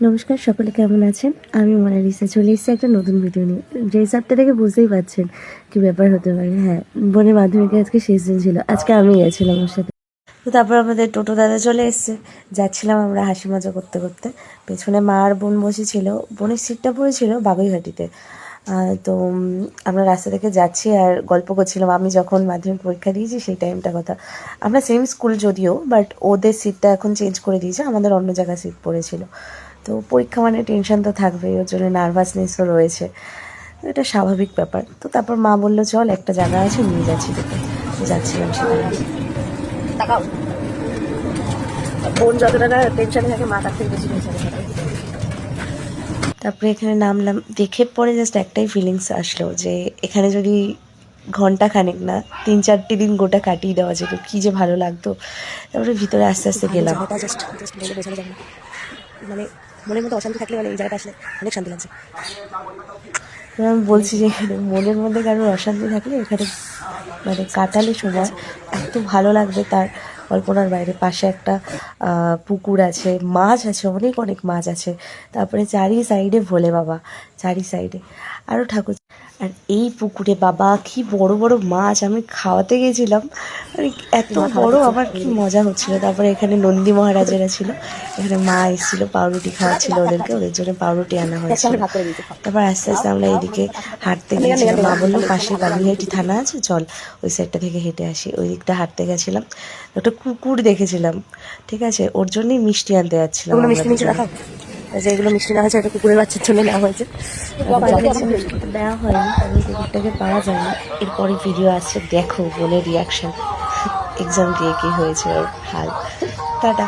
নমস্কার, সকলে কেমন আছেন? আমি মোনালিসা চলে এসেছি একটা নতুন ভিডিও নিয়ে। ড্রেস আপটা দেখে বুঝতেই পারছেন কি ব্যাপার হতে পারে। হ্যাঁ, বোনের মাধ্যমিকে আজকে শেষ দিন ছিল, আজকে আমি গেছিলাম ওর সাথে। তো তারপর আমাদের টোটো দাদা চলে এসছে, যাচ্ছিলাম আমরা হাসি মজা করতে করতে। পেছনে মা আর বোন বসেছিল, বোনের সিটটা পড়েছিল বাগুইঘাটিতে। তো আমরা রাস্তা থেকে যাচ্ছি আর গল্প করছিলাম। আমি যখন মাধ্যমিক পরীক্ষা দিয়েছি সেই টাইমটা কথা। আমরা সেম স্কুল যদিও, বাট ওদের সিটটা এখন চেঞ্জ করে দিয়েছে, আমাদের অন্য জায়গায় সিট পড়েছিল। তো পরীক্ষা মানে টেনশন তো থাকবেই, ওর জন্য নার্ভাসনেসও রয়েছে, এটা স্বাভাবিক ব্যাপার। তো তারপর মা বললো চল একটা জায়গা আছে নিয়ে যাচ্ছি তোকে, তো যাচ্ছিলাম সেখানে। বোন যতটা না টেনশনে থাকে, মা তার থেকে বেশি টেনশনে থাকে। তারপরে এখানে নামলাম, দেখে পরে জাস্ট একটাই ফিলিংস আসলো যে এখানে যদি ঘন্টা খানেক না 3-4টি দিন গোটা কাটিয়ে দেওয়া যেত, কি যে ভালো লাগতো। তারপরে ভিতরে আস্তে আস্তে গেলাম। মানে মনের মধ্যে অশান্তি থাকলে মানে এই জায়গাটা আসলে অনেক শান্তি লাগছে। আমি বলছি যে এখানে মনের মধ্যে কারোর অশান্তি থাকলে এখানে মানে কাটালে সময় এত ভালো লাগবে, তার কল্পনার বাইরে। পাশে একটা পুকুর আছে, মাছ আছে, অনেক অনেক মাছ আছে। তারপরে চারি সাইডে ভোলে বাবা, চারি সাইডে আরও ঠাকুর। আর এই পুকুরে বাবা কি বড় বড় মাছ, আমি খাওয়াতে গেছিলাম, মানে এত বড়, আমার কি মজা হচ্ছিল। তারপরে এখানে নন্দী মহারাজেরা ছিল, এখানে মা এসেছিল, পাউরুটি খাওয়াচ্ছিল ওদেরকে, ওদের জন্য পাউরুটি আনা হয়েছিল। তারপর আস্তে আস্তে আমরা এইদিকে হাঁটতে গিয়েছিলাম। মা বললো পাশে বাগুইহাটি থানা আছে, চল ওই সাইডটা থেকে হেঁটে আসি। ওই দিকটা হাঁটতে গেছিলাম, একটা কুকুর দেখেছিলাম, ঠিক আছে, ওর জন্যই মিষ্টি আনতে যাচ্ছিলাম। যেগুলো মিষ্টি না হয়েছে এটা কুকুরের বাচ্চার জন্য নেওয়া হয়েছে, দেওয়া হয়নি কারণ কুকুরটাকে পাওয়া যায়নি। এরপরে ভিডিও আসছে, দেখো বোনের রিয়াকশন, এক্সাম দিয়ে কি হয়েছে ওর হাল। টাটা।